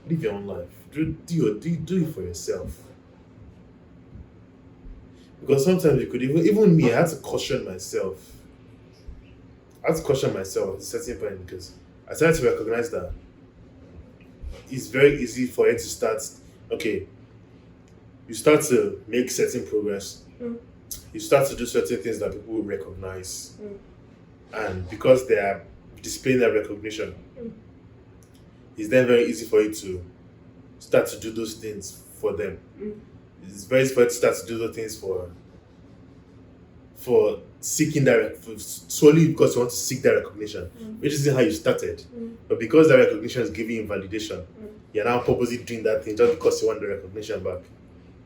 Live your own life. Do it for yourself. Because sometimes you could even me, I had to caution myself. I had to caution myself at a certain point because I started to recognize that it's very easy for you to start. Okay, you start to make certain progress. Mm. You start to do certain things that people will recognize, Mm. and because they are displaying that recognition, Mm. it's then very easy for you to start to do those things for them. Mm. It's very easy for you to start to do those things for seeking that solely because you want to seek that recognition, which isn't how you started. But because that recognition is giving you validation, you're now purposely doing that thing just because you want the recognition back.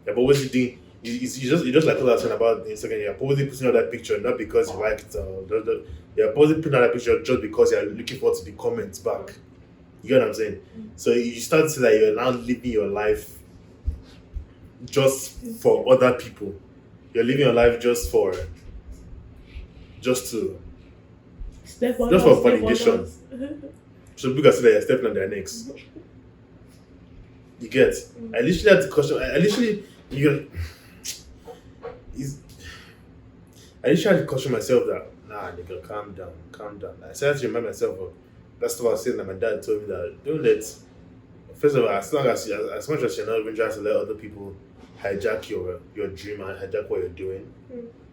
You're purposely doing you just like what I was saying about Instagram. You're purposely putting out that picture not because you like it or you're purposely putting out that picture just because you're looking forward to the comments back. You get what I'm saying? So you start to see that you're now living your life just for other people. You're living your life just to Step on just for us, step on validation. us. So people can see that you're stepping on their necks. You get? I literally had to caution. I literally you is I literally had to caution myself that nah, nigga, calm down, calm down. I started to remind myself of that's what I was saying that my dad told me that don't let first of all as much as you're not even trying to let other people hijack your dream and hijack what you're doing,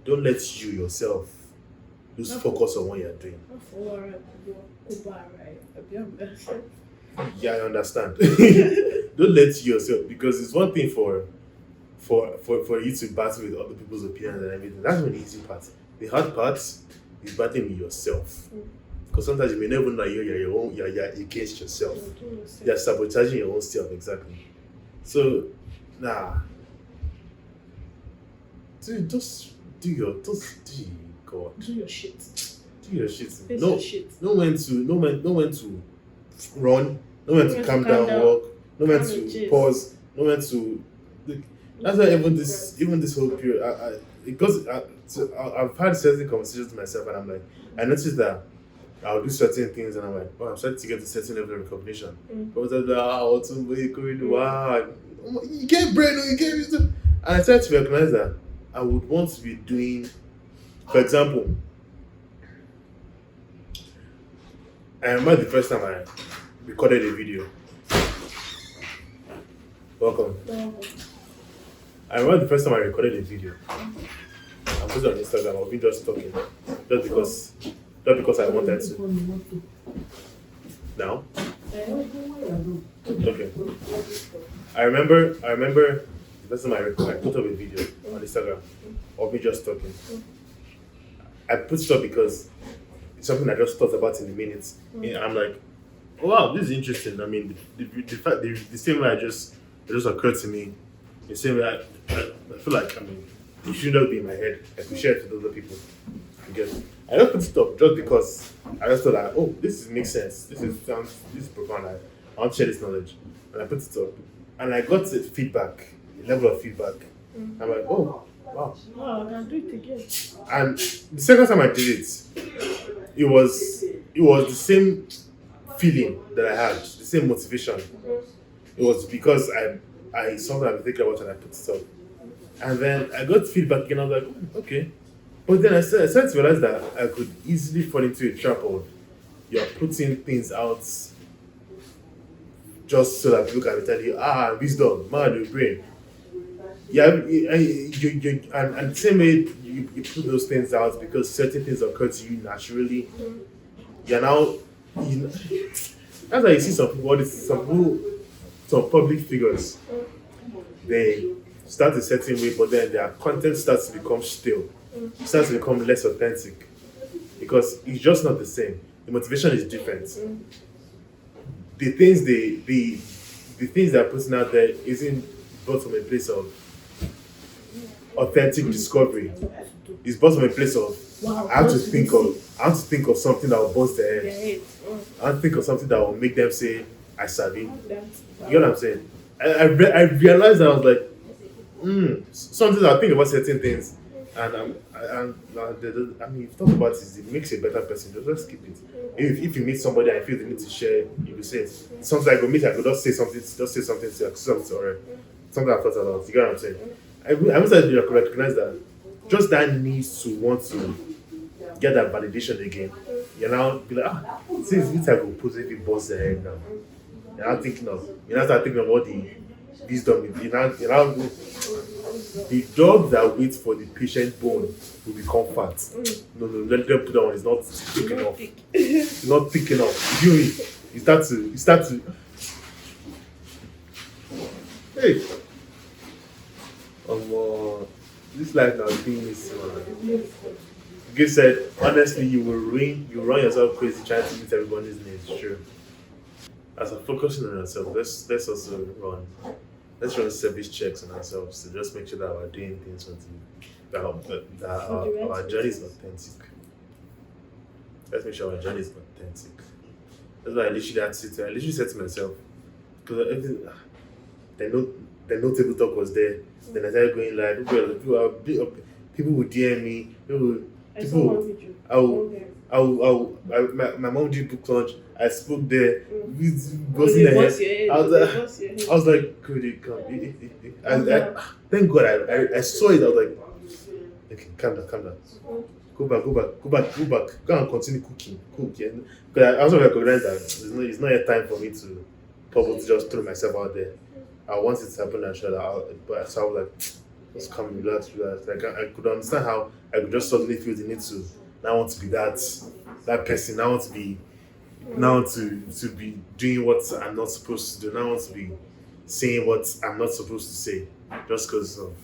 don't let you yourself lose focus on what you're doing. Yeah, I understand. Don't let you yourself because it's one thing for you to battle with other people's opinions and everything. That's not the easy part. The hard part is battling with yourself. Because sometimes you may never know you're against yourself. You're sabotaging your own self exactly. So nah. Just do your God. Do your shit. Do your shit. Face No your shit. know when to run, know when to calm down, walk, know when to pause, know when to that's why even this whole period I've had certain conversations with myself and I'm like I noticed that I'll do certain things and I'm like, oh, I'm starting to get a certain level of recognition. But I was like, wow, you get brain or you get wisdom. And I started to recognize that I would want to be doing, for example, I remember the first time I recorded a video. Welcome. I remember the first time I recorded a video. I put it on Instagram. I've been just talking, just because I wanted to. Now, okay. I remember the first time I put up a video on Instagram of me just talking. I put it up because it's something I just thought about in a minute. And I'm like, oh, wow, this is interesting. I mean, the same way it just occurred to me. The same way I feel like, I mean, it should not be in my head. I could share it with other people. Because I just put it up just because I just thought that, oh, this makes sense. This is profound. I want to share this knowledge. And I put it up. And I got feedback, a level of feedback. I'm like, oh, wow. Oh, I can do it again. And the second time I did it, it was the same feeling that I had, the same motivation. It was because I something I've been thinking about and I put it up. And then I got feedback and I was like, okay. But then I started to realize that I could easily fall into a trap of you're putting things out just so that people can tell you, wisdom, man, your brain. Yeah, and the same way you put those things out because certain things occur to you naturally. You're now, that's why you see some public figures, they start a certain way, but then their content starts to become stale, starts to become less authentic because it's just not the same. The motivation is different. The things they're putting out there isn't brought from a place of authentic discovery. It's brought from a place of I have to think of something that will bust their head. I have to think of something that will make them say, I savvy. You know what I'm saying? I realized that I was like, sometimes I think about certain things And I mean, if you talk about it makes you a better person. Just keep it. If you meet somebody and you feel the need to share, you will say it. Sometimes I go meet, I go just say something, or something I thought about. You get what I'm saying? I wish I recognize that just that need to want to get that validation again. You now be like, since this I go positively boss the head now. You're not start thinking of all the wisdom. The dog that waits for the patient bone will become fat. No, let them put that one. It's not thick enough. It's not thick enough. You know it. You start to. Hey, this life now is being this. Gil said, honestly, you run yourself crazy trying to meet everybody's needs. True. As we're focusing on ourselves, let's also let's run service checks on ourselves to just make sure that we're doing things that our journey is authentic. Let's make sure our journey is authentic. That's why I literally said to myself, because the no table talk was there. Then I started going live. People would DM me. My mom did book launch. I spoke there. I was like, could it come? Thank God I saw it. I was like, okay, calm down. Go back. Go and continue cooking. Cook. Yeah? Because I also recognize that it's not yet time for me to probably just throw myself out there. I want it to happen naturally. But so I was like, just come, relax. Like I could understand how I could just suddenly feel the need to now want to be that person. Now to be doing what I'm not supposed to do. Now want to be saying what I'm not supposed to say. Just because of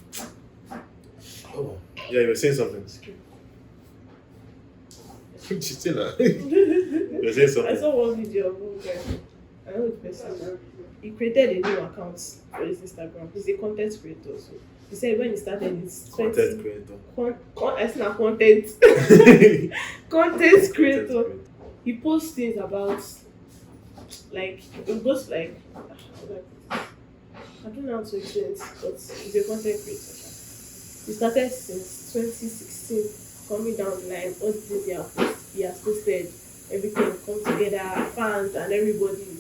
yeah, you were saying something. You were saying something. I saw one video of one guy. I know the person. He created a new account for his Instagram. He's a content creator. So he said when he started his Content creator. I said not content. Content creator. He posts things about like it goes like I don't know how to explain it, but he's a content creator. He started since 2016, coming down the line, all the things he has posted, everything come together, fans and everybody,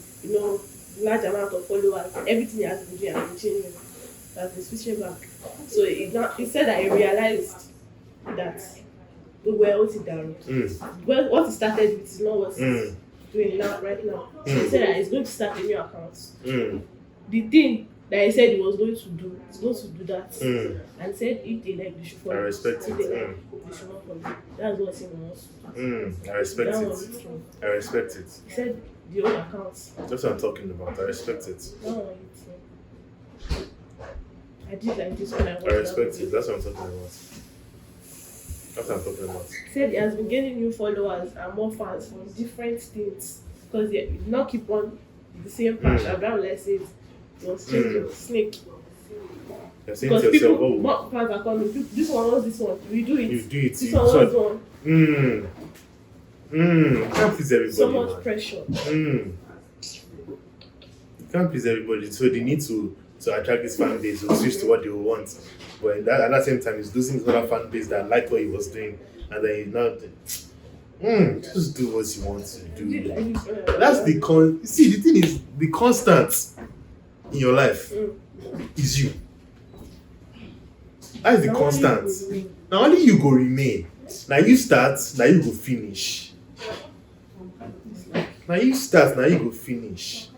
large amount of followers, everything he has been doing has been changing, has been switching back. So he said that he realized that we were all down. Well, what he started with is not what he's doing now, right now. So he said that he's going to start a new account. The thing that he said he was going to do, he's going to do that. And said if they like, they should follow. I respect it. If they like, they should not follow. That's what he wants to do. I respect it. He said the old accounts. That's what I'm talking about. I respect it. That one I did like this when I watched. I respect it. That's what I'm talking about. He said he has been getting new followers and more fans from different states because they did not keep on the same path. Abraham let's say it was snake. You're saying to yourself, more fans are coming. This one was this one. We do it. You do it. This one was one. You can't please everybody. So much pressure. You can't please everybody. So they need to attract this fan base to switch to what they want. But at that same time, he's losing his other fan base that liked what he was doing, and then he's not. Just do what you want to do. That's the See, the thing is, the constant in your life is you. That's the constant. Now only you go remain. Now you start. Now you go finish. Now you start. Now you go finish.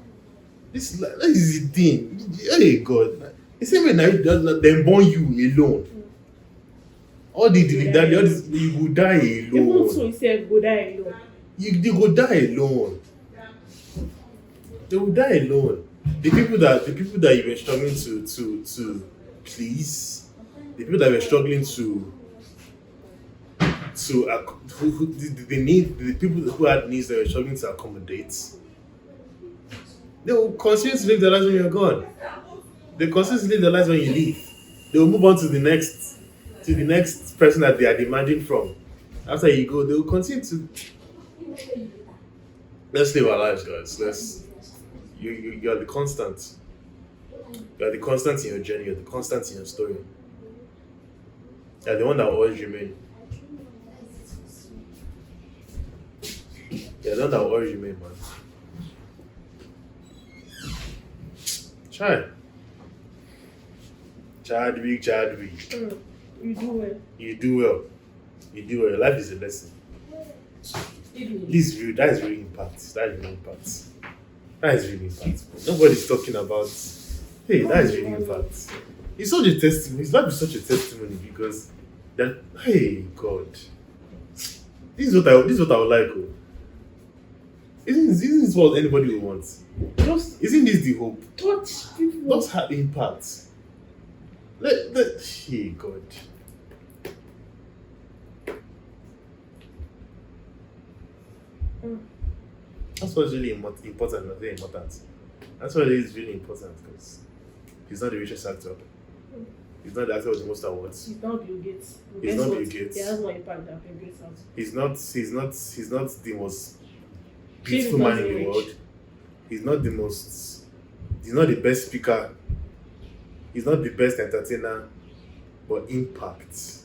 This is the thing. Hey God. The same way now they born you alone. All you will die alone. Even so he said go die alone. They go die alone. They will die alone. The people that you were struggling to please, the people that were struggling the people who had needs that were struggling to accommodate, they will continue to live their lives when you're gone. They continue to live their lives when you leave. They will move on to the next person that they are demanding from. After you go, they will continue to. Let's live our lives, guys. You're the constant. You're the constant in your journey. You're the constant in your story. Yeah, the one that will always remain. Yeah, the one that will always remain, man. Try. Chadwick. You do well. You do well. You do well. Your life is a lesson. This is real. That is really impact. That is really impact. That is really impact. Nobody's talking about. Hey, that is really impact. It's such a testimony. His life is such a testimony because that. Hey, God. This is what I would like. Oh. Isn't this what anybody would want? Isn't this the hope? Touch people. Not have impact. Hey, God. That's what's really important, not very important. That's why it is really important because he's not the richest actor. He's not the actor with the most awards. He's not Bill Gates. He's not Bill Gates. He has more impact than Bill Gates has. He's not the most beautiful man in the world. He's not the best speaker. He's not the best entertainer, but impact.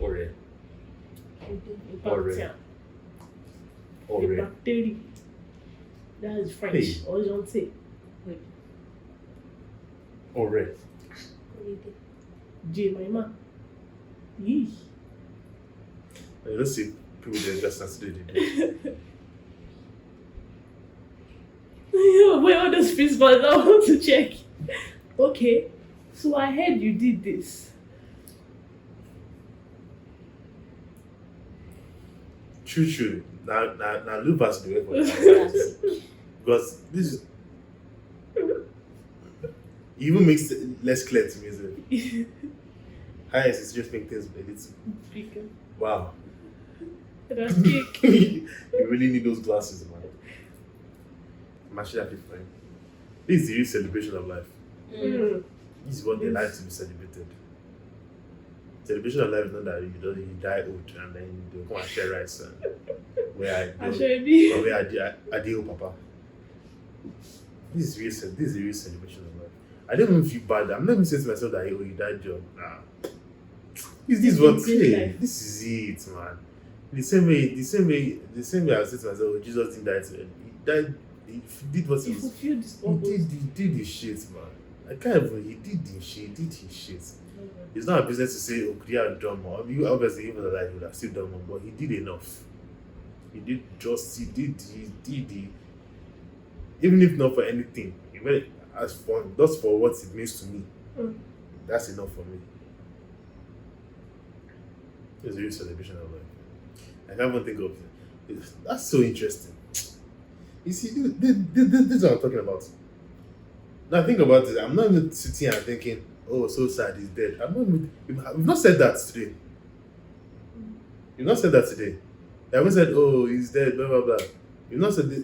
Ore. Impact. That is French. Hey. Or you don't say. Ore. Orejemimah. Yee. You don't see people there just as they did. Wait, all those face buttons, I want to check. Okay, so I heard you did this. True. Now look past the way for that. Because this is it even makes it less clear to me, isn't it? Highest is just make things a little. Bigger. Wow. That's big. You really need those glasses, man. I'm actually happy for him. This is the real celebration of life. This is what they like to be celebrated. Celebration of life is not that you die old and then you come and share rice and where I do Papa. This is the real celebration of life. I don't even feel bad. I'm not even saying to myself that you died job. Nah. This is what this is it, man. The same way I said to myself, oh, Jesus didn't die to him. He died. He did what he was. fulfilled this He did his shit, man. I can't even. He did his shit. It's not a business to say, oh, could he have done more? I mean, obviously, he was alive, he would have still done more, but he did enough. He did. Even if not for anything, he went as for just for what it means to me. That's enough for me. It's a real celebration of life. I can't even think of it. That's so interesting. You see, this is what I'm talking about. Now think about it. I'm not even sitting here and thinking, oh, so sad, he's dead. We've not said that today. You've not said that today. I haven't said, oh, he's dead, blah, blah, blah. You've not said, the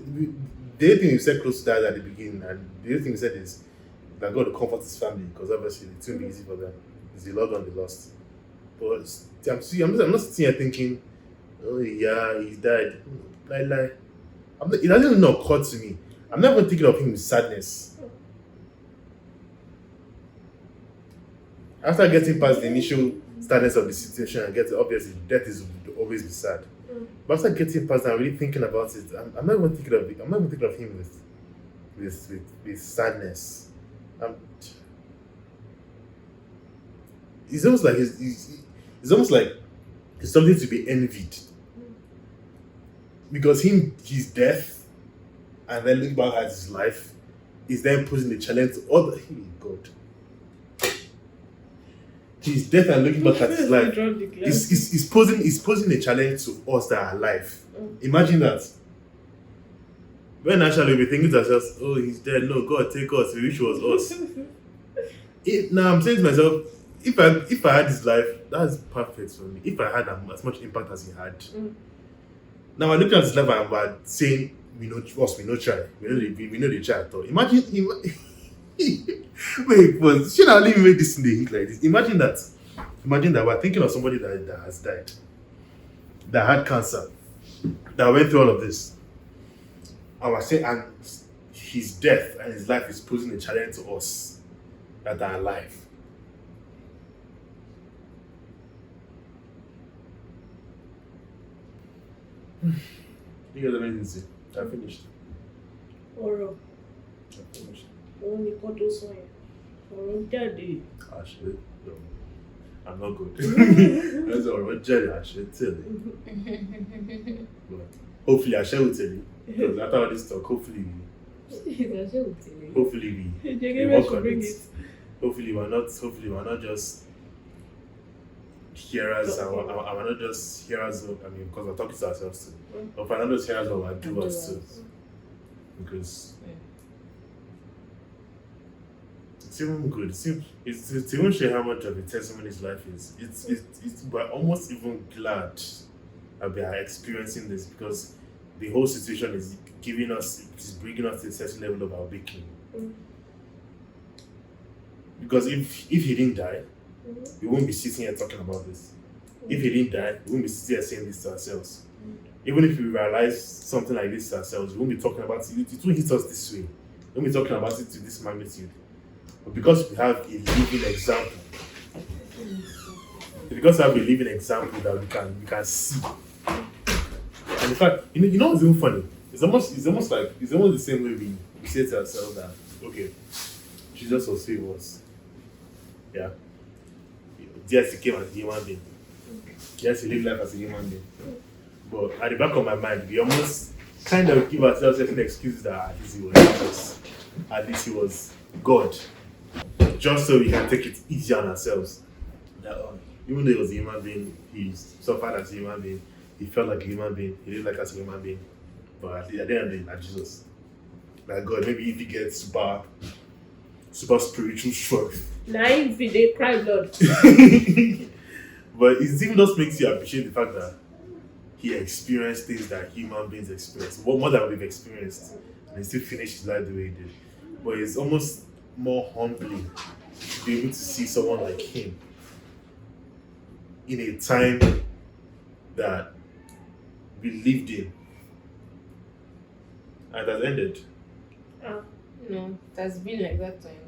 only thing you said close to that at the beginning, and the only thing you said is that God will comfort his family, because obviously it's going to be easy for them. It's the Lord on the lost. But I'm not sitting here thinking, oh, yeah, he died. It doesn't even occur to me. I'm not even thinking of him with sadness. After getting past the initial sadness of the situation and obviously death will always be sad. But after getting past that and really thinking about it, I'm not even thinking of it. I'm not even thinking of him with sadness. It's almost like it's something to be envied. Because his death and then looking back at his life is then posing the challenge to other. God. His death and looking back at his life is posing a challenge to us that are alive. Imagine that. When actually we're thinking to ourselves, oh, he's dead. No, God, take us. We wish it was us. Now I'm saying to myself, if I had his life, that's perfect for me. If I had as much impact as he had. Now I'm looking at his life and we're saying, we know try. We know the try at all. Imagine him. Wait, but should I only make this in the heat like this? Imagine that we're thinking of somebody that has died, that had cancer, that went through all of this. And we're saying, and his death and his life is posing a challenge to us that are alive. You guys have anything to say? I finished. Ọ̀rọ̀ I finished. òun nìkan tó sọ yẹn. Ọ̀rọ̀ jáde. Actually, no. I'm not good. That's all. Jerry, I should tell you. But hopefully, I will tell you. Because after all this talk, hopefully, we work on it. Hopefully, we're not just hearers. And we're not just hearers. I mean, because we're talking to ourselves too. But we're not just hearers, but we're doers too. Because it's even good. It's even share how much of a testimony his life is. We're almost even glad that we are experiencing this, because the whole situation is bringing us to a certain level of awakening. Because if he didn't die, we won't be sitting here talking about this. If he didn't die, we won't be sitting here saying this to ourselves. Even if we realize something like this to ourselves, we won't be talking about it. It won't hit us this way. We won't be talking about it to this magnitude. But because we have a living example, that we can see. And in fact, you know what's even funny? It's almost the same way we say to ourselves that, okay, Jesus was who he was. Yeah. Yes, he came as a human being. Yes, he lived life as a human being. But at the back of my mind, we almost kind of give ourselves certain excuses that at least he was Jesus. At least he was God. Just so we can take it easy on ourselves. That even though he was a human being, he suffered as a human being, he felt like a human being, he lived like as a human being. But at the end of the day, like Jesus. Like God, maybe if he gets super spiritual strength. Naive, they cry blood. But it even just makes you appreciate the fact that he experienced things that human beings experience, more than we've experienced, and he still finished his life the way he did. But it's almost more humbling to be able to see someone like him in a time that we lived in, and it has ended. No, it has been like that time.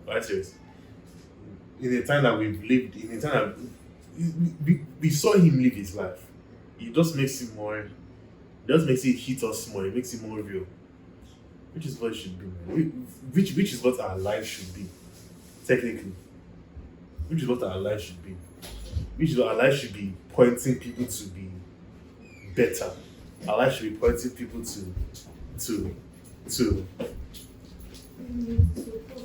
That's serious. In a time that we've lived, in a time that we saw him live his life, it just makes it more. It just makes it hit us more. It makes it more real, which is what it should be. Which is what our life should be, technically. Which is what our life should be. Which is what our life should be, pointing people to be better. Our life should be pointing people to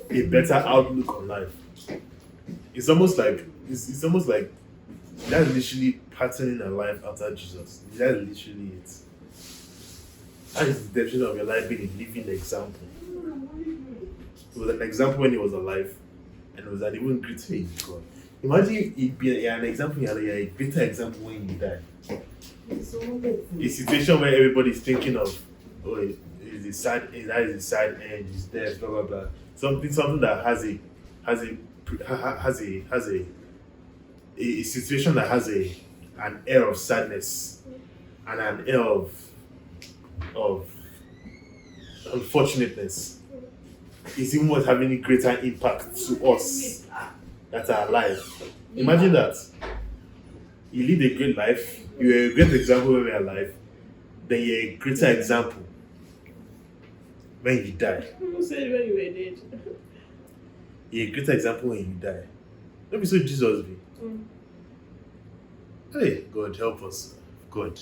a better outlook on life. It's almost like that's literally patterning a life after Jesus. That's literally it. That is the definition of your life being a living example. It was an example when he was alive, and it was an even greater in God. Imagine it being an example, you're a greater example when you die. A situation where everybody's thinking of, oh, that is a sad end, is death, blah blah blah. Something that has a situation that has an air of sadness and an air of unfortunateness is even what's having a greater impact to us that are alive. Imagine that. You live a great life, you're a great example when we're alive, then you're a greater example when you die. Who said when you were dead? You're a greater example when you die. Don't be so Jesus be. Hey, God help us. God.